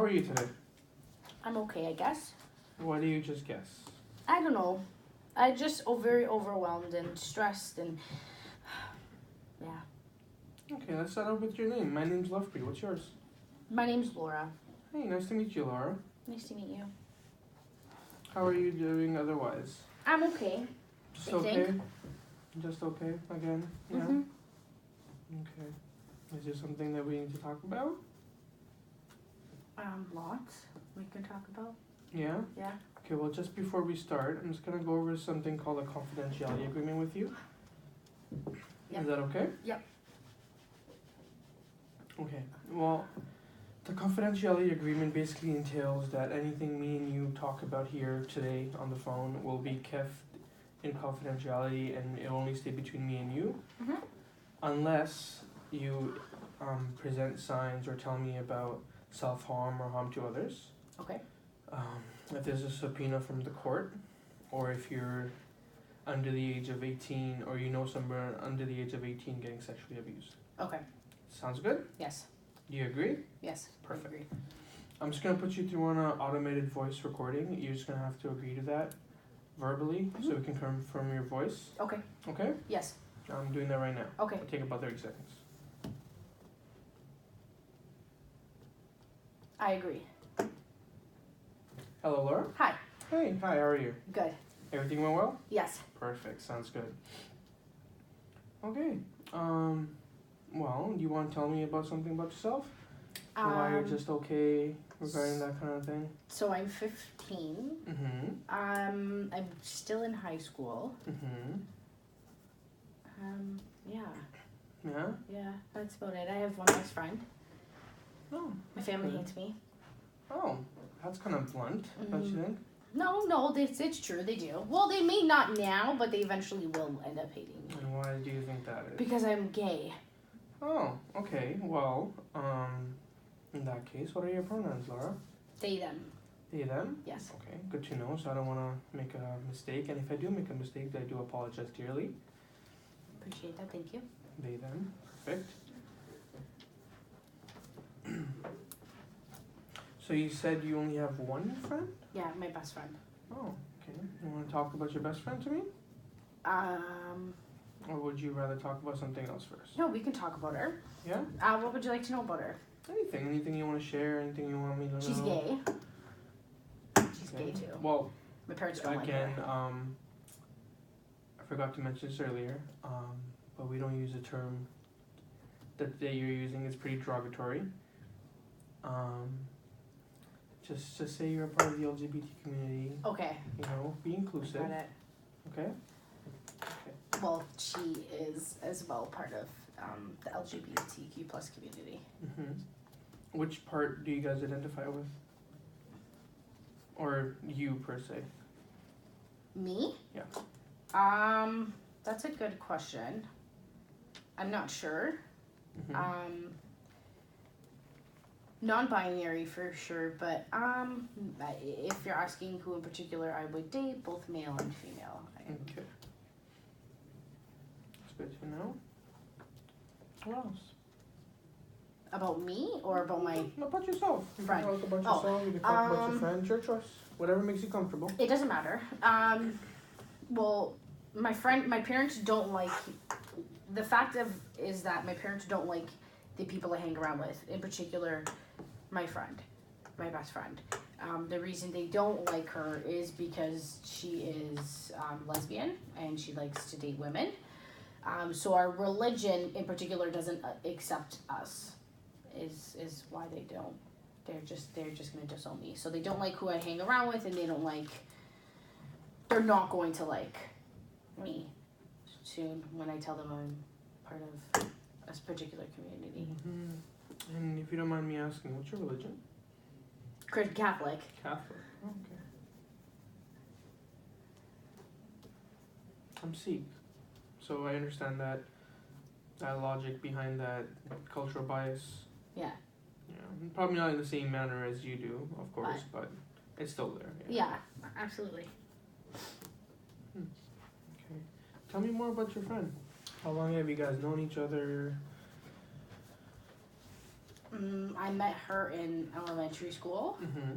are you today? I'm okay, I guess. Why do you just guess? I don't know. I just very overwhelmed and stressed and yeah. Okay, let's start out with your name. My name's Lovepreet. What's yours? My name's Laura. Hey, nice to meet you, Laura. Nice to meet you. How are you doing otherwise? I'm okay. Just I okay? think. Just okay again? Yeah? Mhm. Okay. Is there something that we need to talk about? Lots we can talk about. Yeah? Yeah. Okay, well, just before we start, I'm just going to go over something called a confidentiality agreement with you. Yep. Is that okay? Yep. Okay, well, the confidentiality agreement basically entails that anything me and you talk about here today on the phone will be kept in confidentiality and it'll only stay between me and you, Mhm. unless you present signs or tell me about self-harm or harm to others. Okay. If there's a subpoena from the court, or if you're under the age of 18 or you know someone under the age of 18 getting sexually abused. Okay. Sounds good? Yes. Do you agree? Yes. Perfect. I agree. I'm just gonna put you through on an automated voice recording. You're just gonna have to agree to that verbally so we can confirm your voice. Okay. Okay? Yes. I'm doing that right now. Okay. It'll take about 30 seconds. I agree. Hello, Laura. Hi. Hey, hi, how are you? Good. Everything went well? Yes. Perfect, sounds good. Okay, well, do you want to tell me about something about yourself? Why you're just okay regarding that kind of thing? So I'm 15. Mm-hmm. I'm still in high school. Mm-hmm. Yeah. Yeah? Yeah, that's about it. I have one best friend. Oh. My family good. hates me. Oh, that's kind of blunt, don't you think? No, it's true, they do. Well, they may not now, but they eventually will end up hating me. And why do you think that is? Because I'm gay. Oh, okay, well, in that case, what are your pronouns, Laura? They, them. They, them? Yes. Okay, good to know, so I don't want to make a mistake, and if I do make a mistake, I do apologize dearly. Appreciate that, thank you. They, them, perfect. So you said you only have one friend? Yeah, my best friend. Oh, okay. You want to talk about your best friend to me? Or would you rather talk about something else first? No, we can talk about her. Yeah? What would you like to know about her? Anything you want to share, anything you want me to know? She's gay. She's gay too. Well, My parents don't again, like her. I forgot to mention this earlier, but we don't use the term that you're using. It's pretty derogatory. Just say you're a part of the LGBT community. Okay. You know, be inclusive. Got it. Okay? Well, she is as well part of the LGBTQ plus community. Mm-hmm. Which part do you guys identify with? Or you, per se? Me? Yeah. That's a good question. I'm not sure. Mm-hmm. Non-binary for sure, but if you're asking who in particular I would date, both male and female. Okay. That's good to know. What else? About me or about my... About yourself. You friend. can talk about yourself, you can talk about your friends, your choice. Whatever makes you comfortable. It doesn't matter. Well, my parents don't like... The fact is that my parents don't like the people I hang around with. In particular, my friend, my best friend. The reason they don't like her is because she is lesbian and she likes to date women. So our religion in particular doesn't accept us. Is why they don't. They're just gonna disown me. So they don't like who I hang around with, and they're not going to like me soon when I tell them I'm part of a particular community. Mm-hmm. And if you don't mind me asking, what's your religion? Catholic. Catholic. Okay. I'm Sikh, so I understand that logic behind that cultural bias. Yeah. Yeah, probably not in the same manner as you do, of course, but it's still there. Yeah, absolutely. Okay. Tell me more about your friend. How long have you guys known each other? I met her in elementary school. Mm-hmm.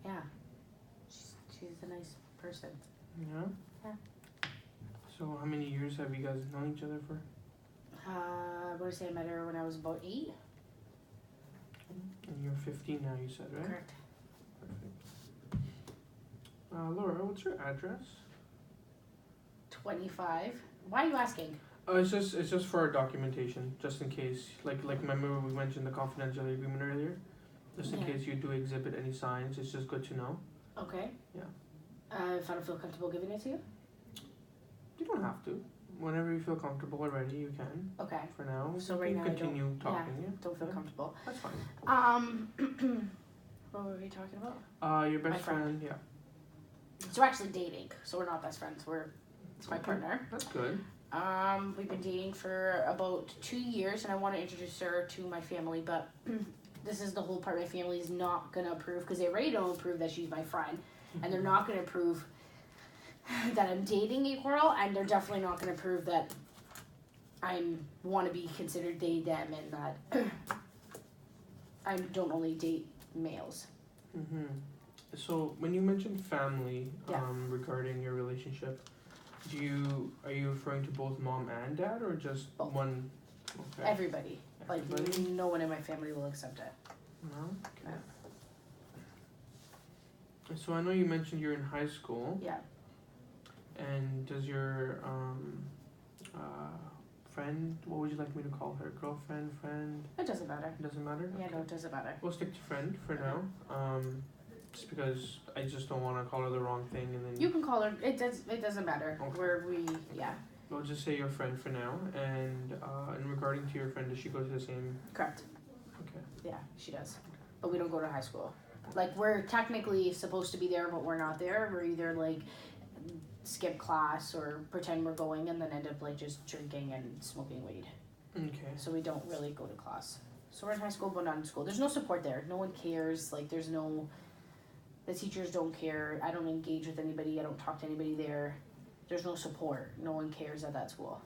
Yeah, she's a nice person. Yeah? Yeah. So how many years have you guys known each other for? I want to say I met her when I was about 8. And you're 15 now, you said, right? Correct. Perfect. Laura, what's your address? 25. Why are you asking? It's just for our documentation, just in case. Like remember we mentioned the confidentiality agreement earlier? Just in Yeah. case you do exhibit any signs, it's just good to know. Okay. Yeah. If I don't feel comfortable giving it to you? You don't have to. Whenever you feel comfortable or ready, you can. Okay. For now, So you right can now I don't- continue talking. Yeah. Don't feel Yeah. comfortable. That's fine. What were we talking about? Your best My friend. friend, yeah. So we're actually dating. So we're not best friends. It's my Okay. partner. That's good. We've been dating for about 2 years, and I want to introduce her to my family, but this is the whole part my family is not gonna approve because they already don't approve that she's my friend, and they're not gonna approve that I'm dating a girl, and they're definitely not gonna approve that I want to be considered they them, and that I don't only date males. Mm-hmm. So when you mentioned family, Yeah. Regarding your relationship, are you referring to both mom and dad, or just Both. one? Okay. Everybody. Like, Everybody? no one in my family will accept it. No. Okay. So I know you mentioned you're in high school. Yeah. And does your friend, what would you like me to call her? Girlfriend, friend? It doesn't matter. Doesn't matter? Yeah, Okay. no, it doesn't matter. We'll stick to friend for now. Just because I just don't want to call her the wrong thing and then You can call her. It doesn't matter. Okay. Yeah. we'll just say your friend for now. And regarding to your friend, does she go to the same? Correct. Okay. Yeah, she does. But we don't go to high school. Like, we're technically supposed to be there, but we're not there. We're either like skip class or pretend we're going and then end up like just drinking and smoking weed. Okay. So we don't really go to class. So we're in high school but not in school. There's no support there. No one cares. Like, the teachers don't care. I don't engage with anybody. I don't talk to anybody there. There's no support. No one cares at that school.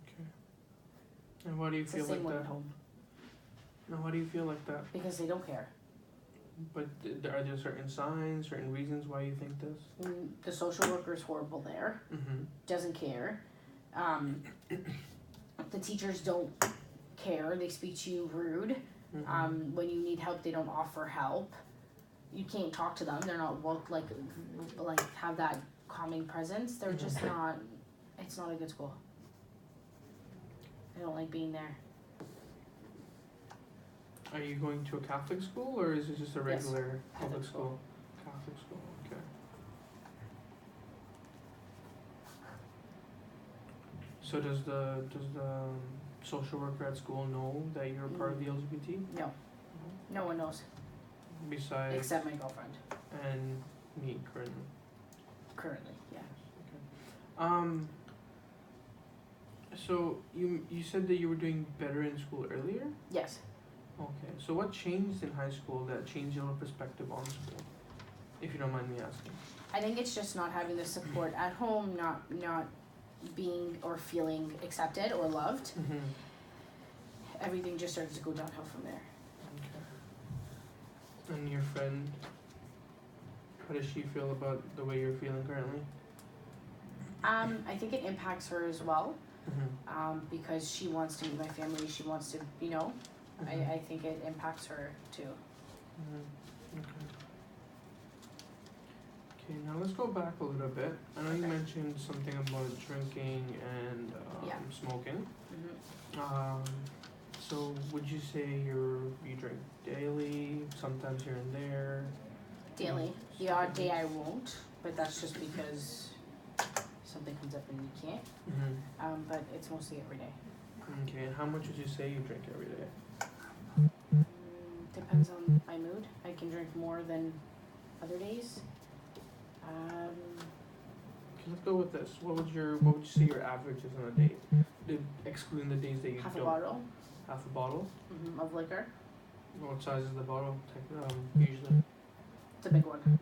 Okay. And why do you It's the feel same like one that? at home No, why do you feel like that? because they don't care. But are there certain signs, certain reasons why you think this? The social worker is horrible there. Mm-hmm. Doesn't care. The teachers don't care. They speak to you rude. Mm-hmm. When you need help, they don't offer help. You can't talk to them. They're not like have that calming presence. They're just not. It's not a good school. I don't like being there. Are you going to a Catholic school or is it just a Yes, regular public Catholic school? Catholic school, okay. So does the social worker at school know that you're part of the LGBT? No. No one knows Besides except my girlfriend. and me currently. Currently, yeah. So you said that you were doing better in school earlier? Yes. Okay. So what changed in high school that changed your perspective on school? If you don't mind me asking. I think it's just not having the support at home, not being or feeling accepted or loved. Mm-hmm. Everything just started to go downhill from there. Okay. And your friend, how does she feel about the way you're feeling currently? I think it impacts her as well, Mm-hmm. because she wants to meet my family. She wants to, I think it impacts her too. Mm-hmm. Okay, now let's go back a little bit. I know you Okay. mentioned something about drinking and Yeah. smoking. Mm-hmm. So would you say you drink daily, sometimes here and there? Daily. The odd day I won't, but that's just because something comes up and you can't. Mm-hmm. But it's mostly every day. Okay, and how much would you say you drink every day? Depends on my mood. I can drink more than other days. Okay, let's go with this. What would you say your average is on a day? Excluding the days that you Half a don't. bottle Half a bottle? of liquor. What size is the bottle? Usually It's a big one.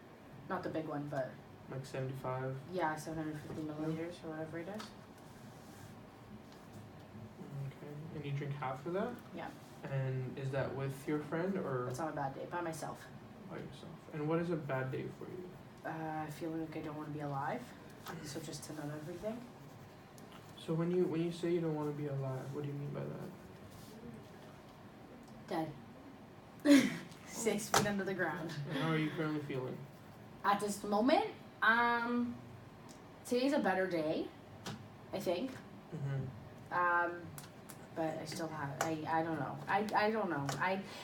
Not the big one, but like 75. yeah, 750 milliliters or whatever it is. And you drink half of that? Yeah. And is that with your friend or That's on a bad day, by myself. by yourself? And what is a bad day for you? Feeling like I don't want to be alive, so just to numb everything. So when you say you don't want to be alive, what do you mean by that? Dead. 6 feet under the ground. And how are you currently feeling? At this moment, today's a better day, I think. Mm-hmm. But I still have, I don't know. I don't know.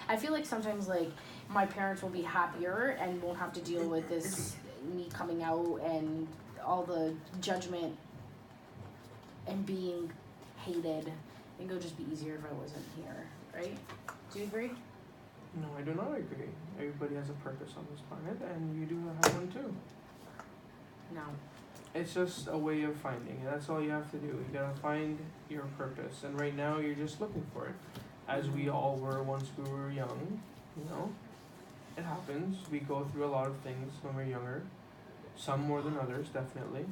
I feel like sometimes, like, my parents will be happier and won't have to deal with this, me coming out and all the judgment and being hated. I think it would just be easier if I wasn't here, right? Do you agree? No, I do not agree. Everybody has a purpose on this planet, and you do have one too. No. It's just a way of finding it. That's all you have to do. You gotta find your purpose, and right now you're just looking for it, as we all were once we were young. You know, it happens. We go through a lot of things when we're younger, some more than others, definitely.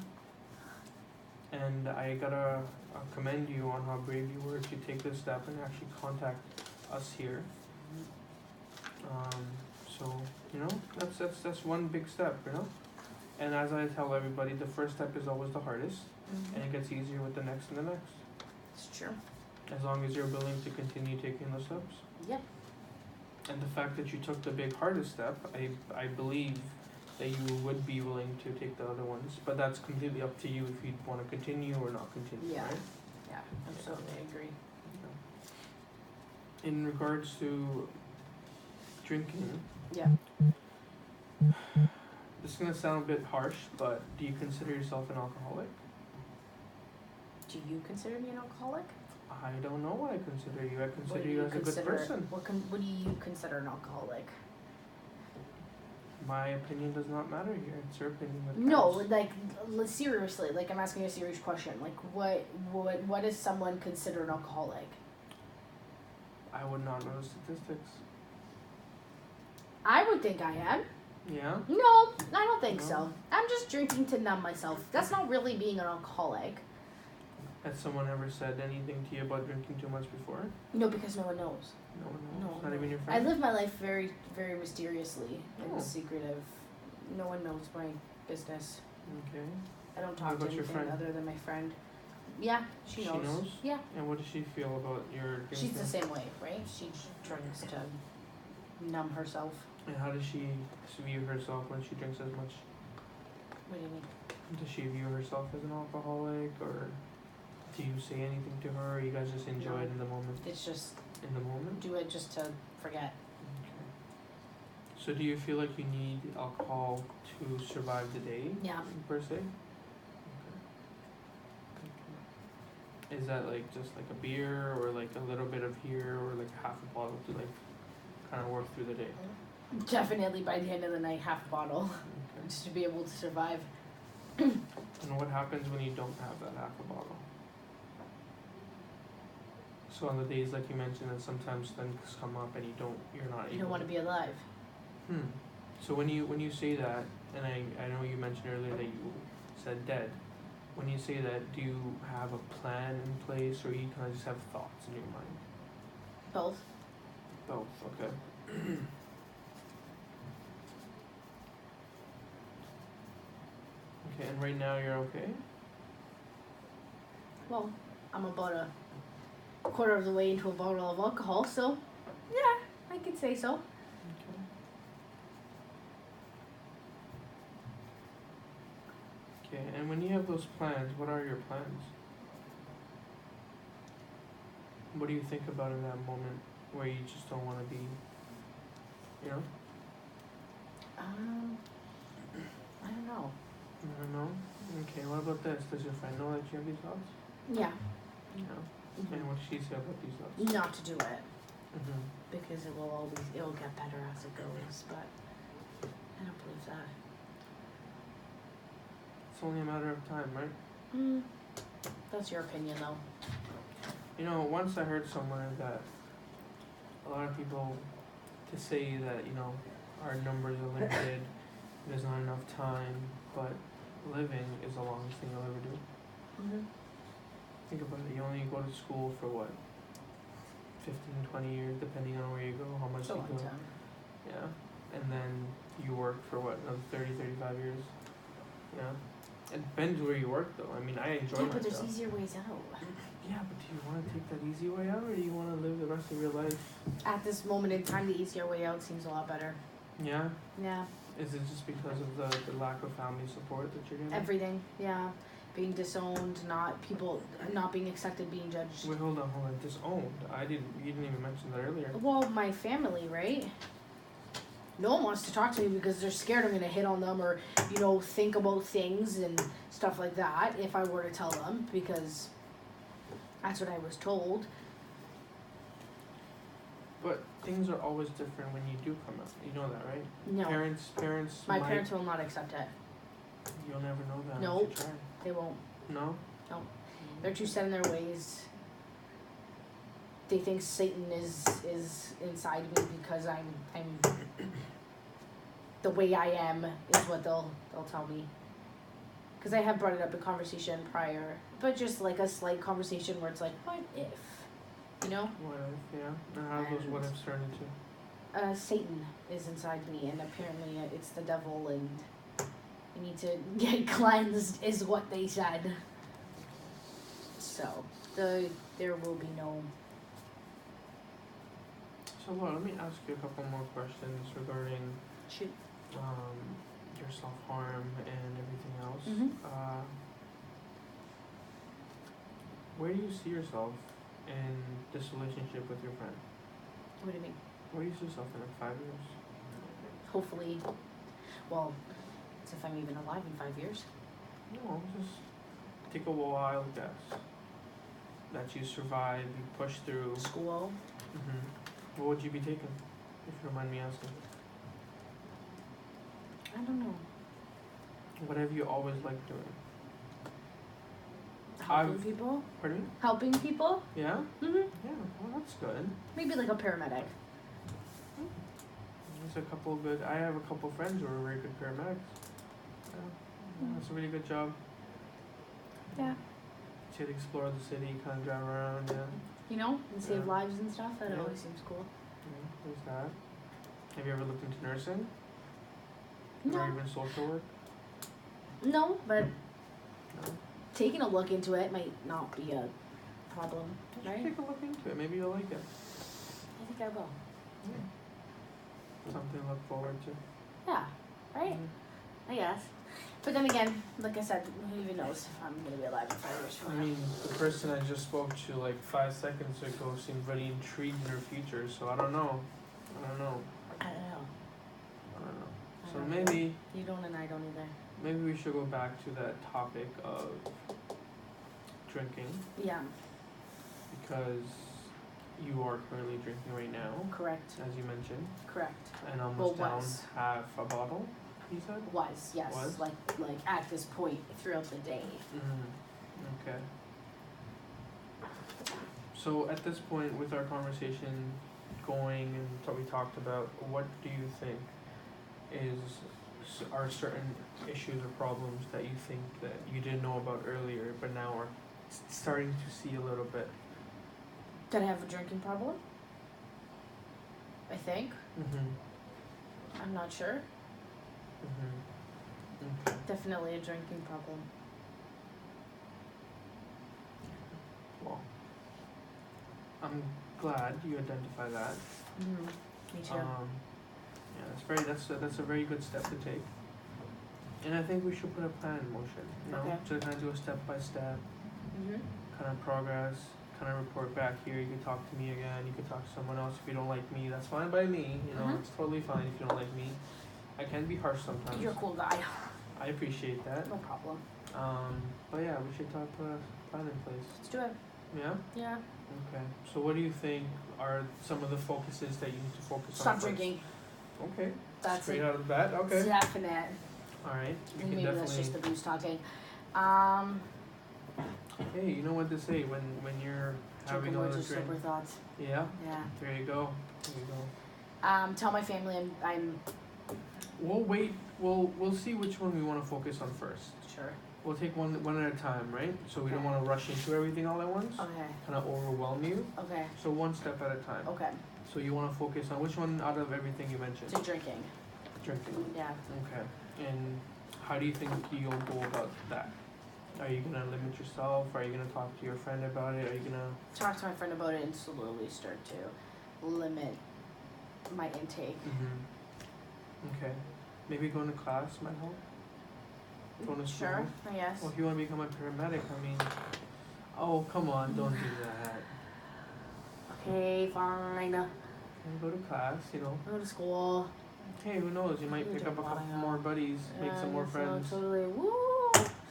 And I gotta commend you on how brave you were to take this step and actually contact us here. So you know, that's one big step. You know. And as I tell everybody, the first step is always the hardest, and it gets easier with the next and the next. It's true. As long as you're willing to continue taking those steps. Yep. And the fact that you took the big hardest step, I believe that you would be willing to take the other ones, but that's completely up to you if you want to continue or not continue, Yeah. right? Yeah, absolutely, I agree. In regards to drinking, Yeah. this is gonna sound a bit harsh, but do you consider yourself an alcoholic? Do you consider me an alcoholic? I don't know what I consider you. I What consider do you as a good consider? person. What do you consider an alcoholic? My opinion does not matter here. It's your opinion that No, counts. like seriously, like I'm asking a serious question. Like what does someone consider an alcoholic? I would not know the statistics. I would think I am. Yeah? No, I don't think No? so. I'm just drinking to numb myself. That's not really being an alcoholic. Has someone ever said anything to you about drinking too much before? No, because no one knows. No one No, knows. Not even your I friends? live my life very, very mysteriously Oh. and secretive. No one knows my business. Okay. I don't What talk to about your anything friend? other than my friend. Yeah, she knows. She knows? Yeah, And what does she feel about your drinking? she's the same way, right? She drinks to numb herself. And how does she view herself when she drinks as much? What do you mean? Does she view herself as an alcoholic, or do you say anything to her, or you guys just enjoy No. it in the moment? It's just In the moment? do it just to forget. Okay. So do you feel like you need alcohol to survive the day, Yeah. per se? Okay. Is that like just like a beer, or like a little bit of here, or like half a bottle to like kind of work through the day? Definitely by the end of the night, half a bottle Okay. just to be able to survive. And what happens when you don't have that half a bottle? So on the days like you mentioned that sometimes things come up and you're not able You don't want to be alive. So when you say that, and I know you mentioned earlier that you said dead, when you say that, do you have a plan in place, or you kind of just have thoughts in your mind? Both. Both, okay. Okay, and right now you're okay? Well, I'm about a quarter of the way into a bottle of alcohol, so yeah, I could say so. Okay. Okay, and when you have those plans, what are your plans? What do you think about in that moment where you just don't want to be, you know? I don't know. I don't know. Okay, what about this? Does your friend know that you have these thoughts? Yeah. No. And what does she say about these thoughts? Not to do it Mm-hmm. because it'll get better as it goes, but I don't believe that. It's only a matter of time, right? That's your opinion, though. You know, once I heard somewhere that a lot of people to say that, you know, our numbers are limited, there's not enough time, but living is the longest thing you'll ever do. Mm-hmm. Think about it. You only go to school for what? 15, 20 years, depending on where you go, how much It's a you long go. time. Yeah. And then you work for what, another 30, 35 years? Yeah. It depends where you work though. I mean, I enjoy Yeah, my but there's job. easier ways out. Yeah, but do you want to take that easy way out or do you want to live the rest of your life? At this moment in time, the easier way out seems a lot better. Yeah? Yeah. Is it just because of the lack of family support that you're getting? Everything. Yeah. Being disowned, not being accepted, being judged. Wait, hold on. Disowned. You didn't even mention that earlier. Well, my family, right? No one wants to talk to me because they're scared I'm gonna hit on them or, think about things and stuff like that if I were to tell them because that's what I was told. But things are always different when you do come out. You know that, right? No. Parents My might, parents will not accept it. You'll never know that Nope. unless you try. They won't. No? No. They're too set in their ways. They think Satan is inside me because I'm the way I am is what they'll tell me. Because I have brought it up in conversation prior, but just like a slight conversation where it's like, what if, What if, yeah? And how those what ifs turn into? Satan is inside me, and apparently it's the devil, and I need to get cleansed, is what they said. So there will be no. So Laura, let me ask you a couple more questions regarding Shoot. your self-harm and everything else. Mhm. Where do you see yourself in this relationship with your friend? What do you mean? Where do you see yourself in 5 years? Hopefully, well, it's if I'm even alive in 5 years. No, just take a wild guess. That you survive, you push through. School. What would you be taking, if you don't mind me asking? I don't know. What have you always liked doing? Helping people. Pardon me? Helping people. Yeah? Mhm. Yeah, well that's good. Maybe like a paramedic. There's a couple of good, I have a couple of friends who are very good paramedics. Yeah, that's a really good job. Yeah. You get to explore the city, kind of drive around, yeah. And save Yeah. lives and stuff. That Yeah. always seems cool. Yeah, there's that. Have you ever looked into nursing? No. Or even social work? No, but No. taking a look into it might not be a problem, Just right? take a look into it. Maybe you'll like it. I think I will. Yeah. Something to look forward to. Yeah. Right. Yeah. I guess. But then again, like I said, who even knows if I'm gonna be alive in 5 years I from now? mean, the person I just spoke to like 5 seconds ago seemed very intrigued in her future, so I don't know. I don't know. So I don't know. maybe You don't and I don't either. maybe we should go back to that topic of drinking Yeah. because you are currently drinking right now, Correct. as you mentioned, Correct. and almost Well, down was. half a bottle. You said. Was, yes. Was? Like at this point throughout the day. Okay. So at this point, with our conversation going and what we talked about, what do you think are certain issues or problems that you think that you didn't know about earlier, but now are starting to see a little bit? Did I have a drinking problem? I think. I'm not sure. Okay. Definitely a drinking problem. Well, I'm glad you identify that. Me too. Yeah, that's a very good step to take. And I think we should put a plan in motion, Okay. to kind of do a step by step Mhm. kind of progress, kind of report back here. You can talk to me again. You can talk to someone else if you don't like me. That's fine by me. Mhm. It's totally fine if you don't like me. I can be harsh sometimes. You're a cool guy. I appreciate that. No problem. But yeah, we should put a plan in place. Let's do it. Yeah. Yeah. Okay. So what do you think are some of the focuses that you need to focus on? Stop first? drinking. Okay. That's Straight it. out of the bat. Okay. Definite. All right. We can Maybe definitely. that's just the booze talking. Hey, you know what to say when you're having Drinking a words little or drink. sober thoughts. Yeah. Yeah. There you go. There you go. Tell my family I'm we'll wait. We'll see which one we want to focus on first. Sure. We'll take one at a time, right? So we don't Okay. want to rush into everything all at once. Okay. Kind of overwhelm you. Okay. So one step at a time. Okay. So you want to focus on which one out of everything you mentioned? To drinking. Drinking. Yeah. Okay. And how do you think you'll go about that? Are you gonna limit yourself? Are you gonna talk to your friend about it? Are you gonna? Talk to my friend about it and slowly start to limit my intake. Okay. Maybe going to class might help. Going to school. Sure. Yes. Well, if you want to become a paramedic, I mean, oh come on, don't do that. Okay, fine. And go to class, you know. Go to school. Hey, who knows? You might You pick do up a a lot, couple I know. more buddies, make some more friends. Totally. Woo!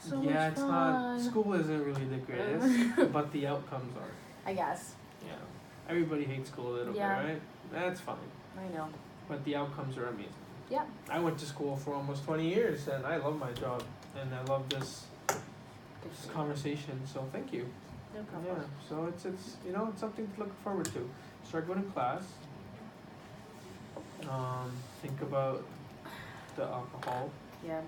So Yeah, much it's fun. not. School isn't really the greatest, but the outcomes are. I guess. Yeah. Everybody hates school a little Yeah. bit, right? That's fine. I know. But the outcomes are amazing. Yeah. I went to school for almost 20 years and I love my job and I love this conversation, so thank you. No Yeah. problem. So it's it's something to look forward to. Start going to class. Think about the alcohol. Yeah.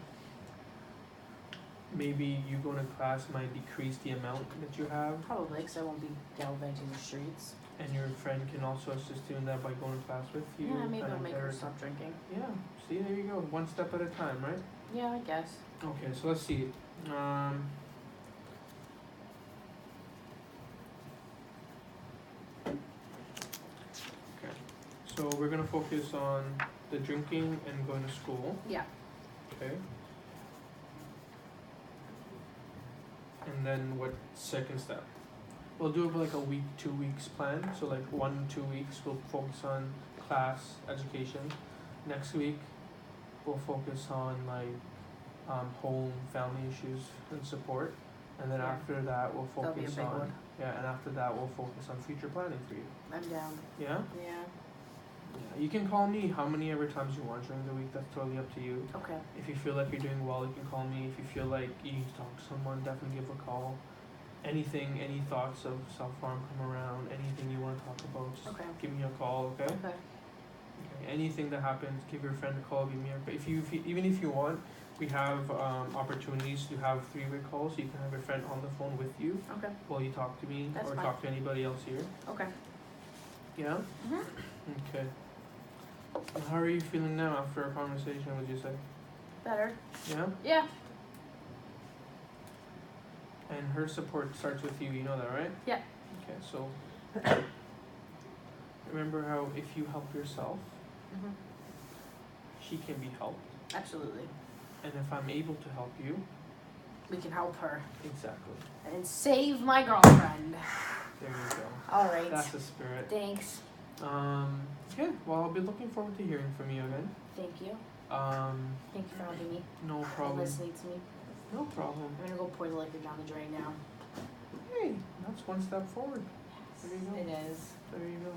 Maybe you going to class might decrease the amount that you have, Probably, because I won't be gallivanting the streets. and your friend can also assist you in that by going to class with you. Yeah, maybe kind I'll of make her better- stop drinking. Yeah. See, there you go. One step at a time, right? Yeah, I guess. Okay, so let's see. Okay, so we're gonna focus on the drinking and going to school. Yeah. Okay. And then what second step? We'll do it like a week, 2 weeks plan. So like 1, 2 weeks we'll focus on class, education. Next week we'll focus on like home, family issues and support. And then Yeah. after that we'll That'll be a focus big on one. and after that we'll focus on future planning for you. I'm down. Yeah? Yeah. Yeah. You can call me how many ever times you want during the week, that's totally up to you. Okay. If you feel like you're doing well, you can call me. If you feel like you need to talk to someone, definitely give a call. Anything, any thoughts of self-harm come around, anything you want to talk about, just Okay. give me a call, okay? Okay. Okay. Anything that happens, give your friend a call, give me a call. If you even if you want, we have opportunities to have 3-way calls, so you can have your friend on the phone with you Okay. while you talk to me That's or fine. talk to anybody else here. Okay. Yeah? Mhm. Okay. How are you feeling now after our conversation, would you say? Better. Yeah? Yeah. And her support starts with you know that, right? Yeah. Okay, so remember how if you help yourself, Mhm. she can be helped. Absolutely. And if I'm able to help you, We can help her exactly. and save my girlfriend. There you go. All right. That's the spirit. Thanks. Okay, well I'll be looking forward to hearing from you again. Thank you. Thank you for helping me No and problem. listening to me. No problem. I'm gonna go pour the liquor down the drain now. Hey, that's one step forward. There you go. It is. There you go.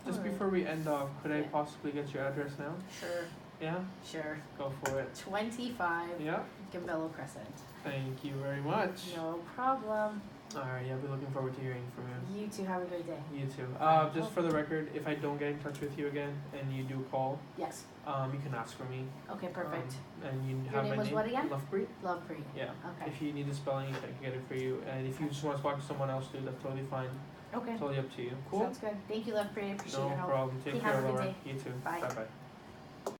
Just Alright. before we end off, could I Yeah. possibly get your address now? Sure. Yeah? Sure. Go for it. 25 Yeah? Gambello Crescent. Thank you very much. No problem. Alright, I'll be looking forward to hearing from you. You two have a great day. You too. Just for the record, if I don't get in touch with you again and you do call, Yes. you can ask for me. Okay, perfect. And you Your have name my was name. what again? Lovepreet. Lovepreet. Yeah. Okay. If you need the spelling, I can get it for you. And if you just want to talk to someone else too, that's totally fine. Okay. Totally up to you. Cool. Sounds good. Thank you, Lovepreet. I appreciate No your help. problem. Take Okay, care, have a good Laura. day. You too. Bye. Bye bye.